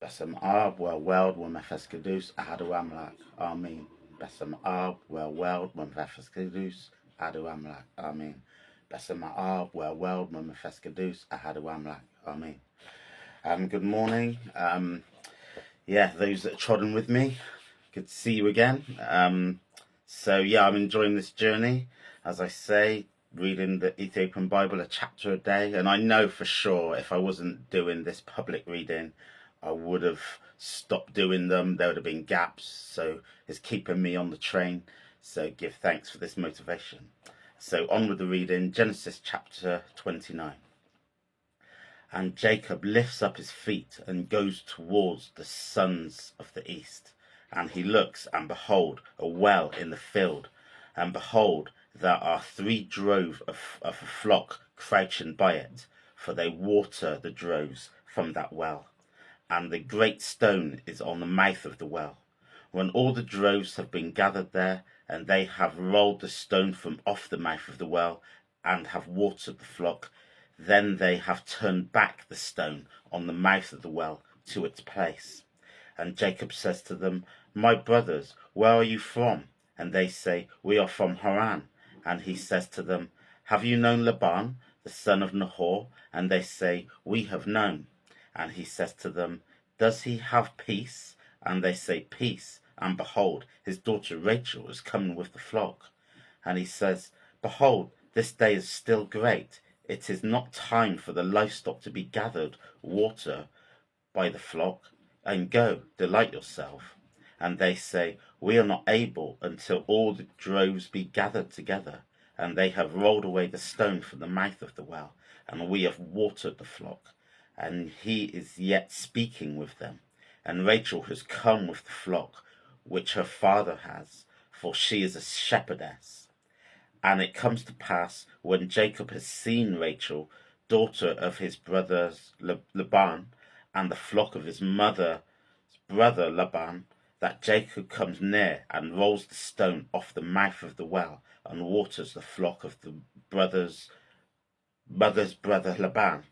Besem Ab, wel weld, wem efescadus, adu amlak. Amen. Besem Ab, wel weld, wem efescadus, adu amlak. Amen. Besem Ab, wel weld, wem efescadus, adu amlak. Amen. Good morning. Those that are trodden with me, good to see you again. I'm enjoying this journey, as I say, reading the Ethiopian Bible a chapter a day. And I know for sure if I wasn't doing this public reading, I would have stopped doing them. There would have been gaps. So it's keeping me on the train. So give thanks for this motivation. So on with the reading, Genesis chapter 29. And Jacob lifts up his feet and goes towards the sons of the east. And he looks, and behold, a well in the field. And behold, there are 3 droves of a flock crouching by it, for they water the droves from that well. And the great stone is on the mouth of the well. When all the droves have been gathered there, and they have rolled the stone from off the mouth of the well, and have watered the flock, then they have turned back the stone on the mouth of the well to its place. And Jacob says to them, My brothers, where are you from? And they say, We are from Haran. And he says to them, Have you known Laban, the son of Nahor? And they say, We have known. And he says to them, Does he have peace? And they say, Peace. And behold, his daughter Rachel is coming with the flock. And he says, Behold, this day is still great. It is not time for the livestock to be gathered water by the flock, and go, delight yourself. And they say, We are not able until all the droves be gathered together, and they have rolled away the stone from the mouth of the well, and we have watered the flock. And he is yet speaking with them. And Rachel has come with the flock, which her father has, for she is a shepherdess. And it comes to pass, when Jacob has seen Rachel, daughter of his brother Laban, and the flock of his mother's brother Laban, that Jacob comes near and rolls the stone off the mouth of the well, and waters the flock of the mother's brother Laban.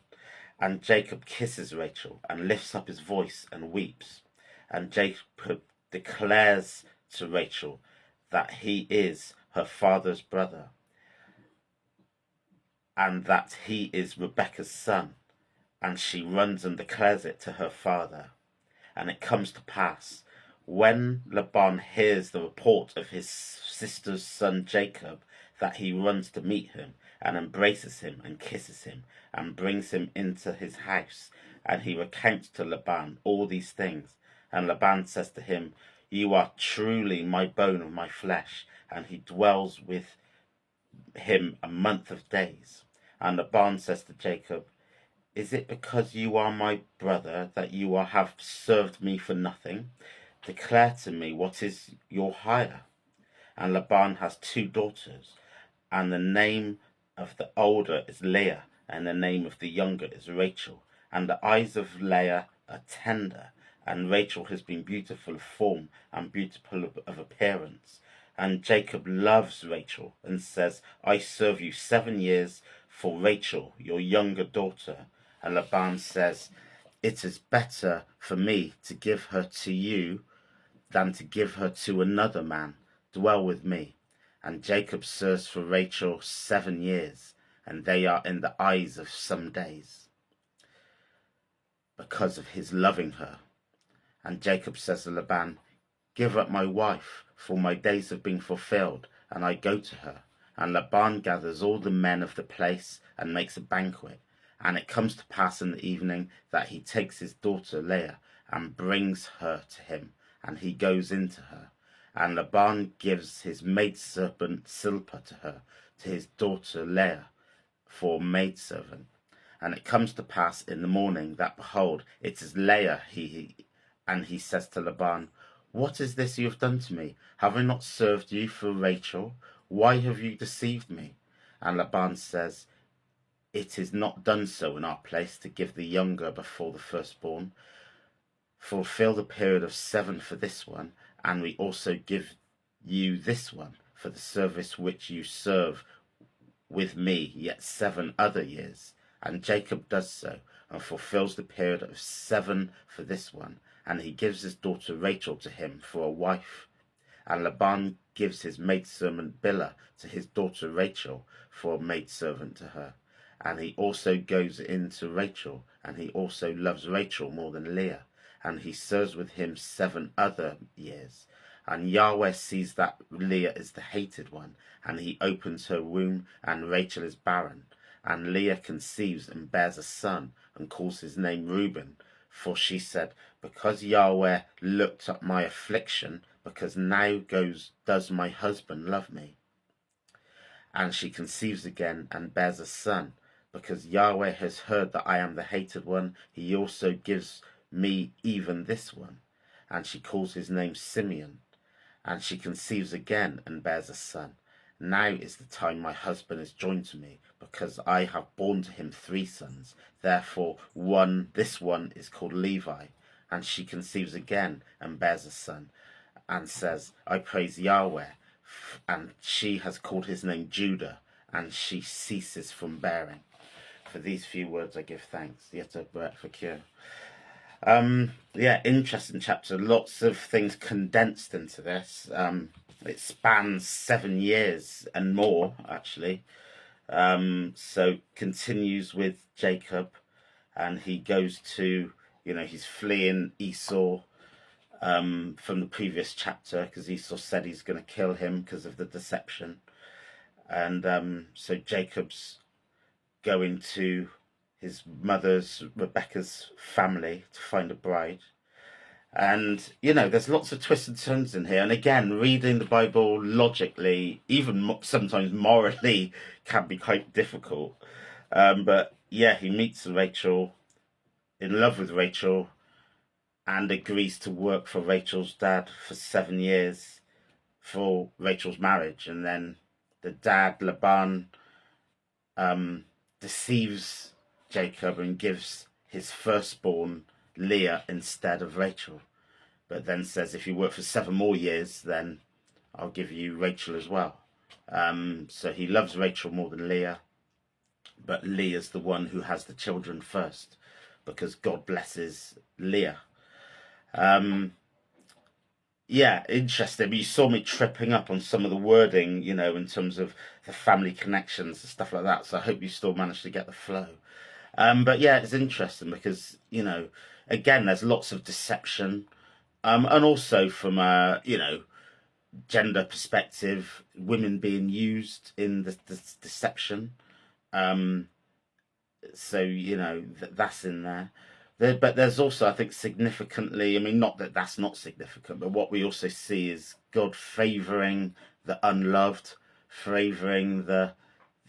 And Jacob kisses Rachel, and lifts up his voice and weeps. And Jacob declares to Rachel that he is her father's brother, and that he is Rebekah's son. And she runs and declares it to her father. And it comes to pass, when Laban hears the report of his sister's son Jacob, that he runs to meet him, and embraces him, and kisses him, and brings him into his house. And he recounts to Laban all these things. And Laban says to him, You are truly my bone of my flesh. And he dwells with him a month of days. And Laban says to Jacob, Is it because you are my brother that you have served me for nothing? Declare to me, what is your hire? And Laban has 2 daughters, and the name of the older is Leah, and the name of the younger is Rachel. And the eyes of Leah are tender, and Rachel has been beautiful of form and beautiful of appearance. And Jacob loves Rachel and says, I serve you 7 years for Rachel, your younger daughter. And Laban says, It is better for me to give her to you than to give her to another man. Dwell with me. And Jacob serves for Rachel 7 years, and they are in the eyes of some days, because of his loving her. And Jacob says to Laban, Give up my wife, for my days have been fulfilled, and I go to her. And Laban gathers all the men of the place and makes a banquet. And it comes to pass in the evening that he takes his daughter Leah and brings her to him, and he goes into her. And Laban gives his maidservant Silpah to her, to his daughter Leah, for maidservant. And it comes to pass in the morning that, behold, it is Leah. And he says to Laban, What is this you have done to me? Have I not served you for Rachel? Why have you deceived me? And Laban says, It is not done so in our place to give the younger before the firstborn. Fulfill the period of 7 for this one, and we also give you this one for the service which you serve with me yet 7 other years. And Jacob does so. and fulfills the period of 7 for this one. And he gives his daughter Rachel to him for a wife. And Laban gives his maidservant Bilhah to his daughter Rachel for a maidservant to her. And he also goes in to Rachel, and he also loves Rachel more than Leah. And he serves with him 7 other years. And Yahweh sees that Leah is the hated one, and he opens her womb, and Rachel is barren. And Leah conceives and bears a son, and calls his name Reuben. For she said, because Yahweh looked at my affliction, because now does my husband love me. And she conceives again and bears a son, because Yahweh has heard that I am the hated one. He also gives me even this one. And she calls his name Simeon. And she conceives again and bears a son. Now is the time my husband is joined to me, because I have borne to him 3 sons. Therefore this one is called Levi. And she conceives again and bears a son, and says, I praise Yahweh. And she has called his name Judah, and she ceases from bearing. For these few words I give thanks. Yet for cure. Yeah, interesting chapter. Lots of things condensed into this. It spans 7 years and more, actually. So continues with Jacob, and he goes to, he's fleeing Esau from the previous chapter, because Esau said he's going to kill him because of the deception. And so Jacob's going to his mother's, Rebecca's family, to find a bride. And, there's lots of twists and turns in here. And again, reading the Bible logically, even sometimes morally, can be quite difficult. But yeah, he meets Rachel, in love with Rachel, and agrees to work for Rachel's dad for 7 years for Rachel's marriage. And then the dad, Laban, deceives Jacob and gives his firstborn Leah instead of Rachel, but then says, if you work for 7 more years, then I'll give you Rachel as well. So he loves Rachel more than Leah, but Leah's the one who has the children first, because God blesses Leah. Yeah, interesting. You saw me tripping up on some of the wording, in terms of the family connections and stuff like that. So I hope you still managed to get the flow. But yeah, it's interesting because, again, there's lots of deception. And also from a, gender perspective, women being used in the deception. So, that's in there. But there's also, I think, significantly, not that that's not significant, but what we also see is God favouring the unloved, favouring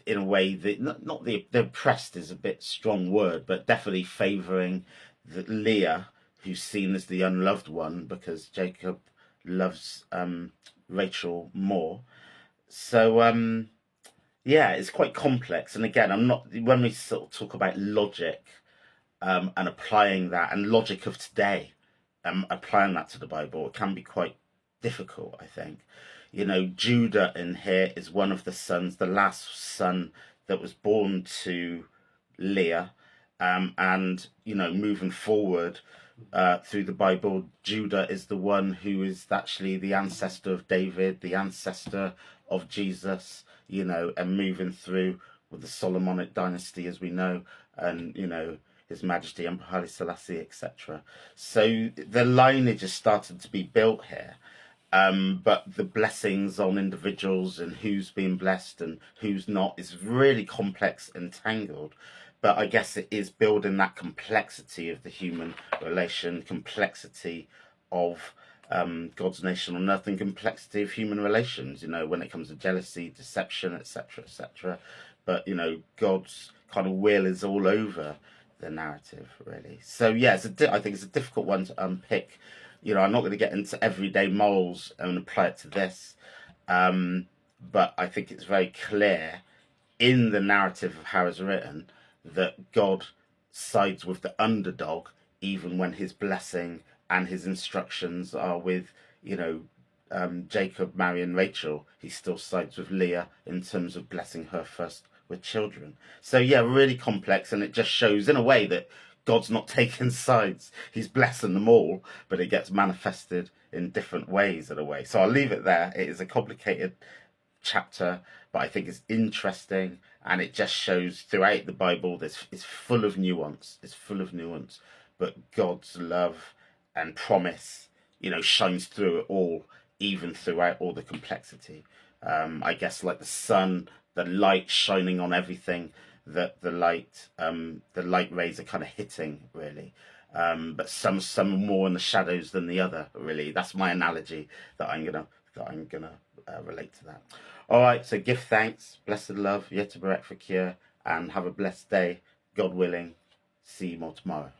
in a way, not the oppressed is a bit strong word, but definitely favouring the Leah, who's seen as the unloved one, because Jacob loves Rachel more. So, yeah, it's quite complex. And again, when we sort of talk about logic, and applying that, and logic of today, applying that to the Bible, it can be quite difficult, I think. Judah in here is one of the sons, the last son that was born to Leah. And, moving forward through the Bible, Judah is the one who is actually the ancestor of David, the ancestor of Jesus, and moving through with the Solomonic dynasty, as we know, and, His Majesty Emperor Haile Selassie, etc. So the lineage has started to be built here. But the blessings on individuals and who's being blessed and who's not is really complex and tangled. But I guess it is building that complexity of the human relation, complexity of God's nation on earth, and complexity of human relations, when it comes to jealousy, deception, etc., etc. But, God's kind of will is all over the narrative, really. So yeah, I think it's a difficult one to unpick. I'm not going to get into everyday morals and apply it to this, but I think it's very clear in the narrative of how it's written that God sides with the underdog, even when his blessing and his instructions are with, Jacob marrying Rachel. He still sides with Leah in terms of blessing her first with children. So yeah, really complex, and it just shows in a way that God's not taking sides. He's blessing them all, but it gets manifested in different ways in a way. So I'll leave it there. It is a complicated chapter, but I think it's interesting, and it just shows throughout the Bible it's full of nuance. It's full of nuance, but God's love and promise, shines through it all, even throughout all the complexity. I guess like the sun, the light shining on everything, that the light rays are kind of hitting really. But some more in the shadows than the other. Really, that's my analogy that I'm gonna relate to that. All right, so give thanks, blessed love, Yetabarek for cure, and have a blessed day. God willing, see you more tomorrow.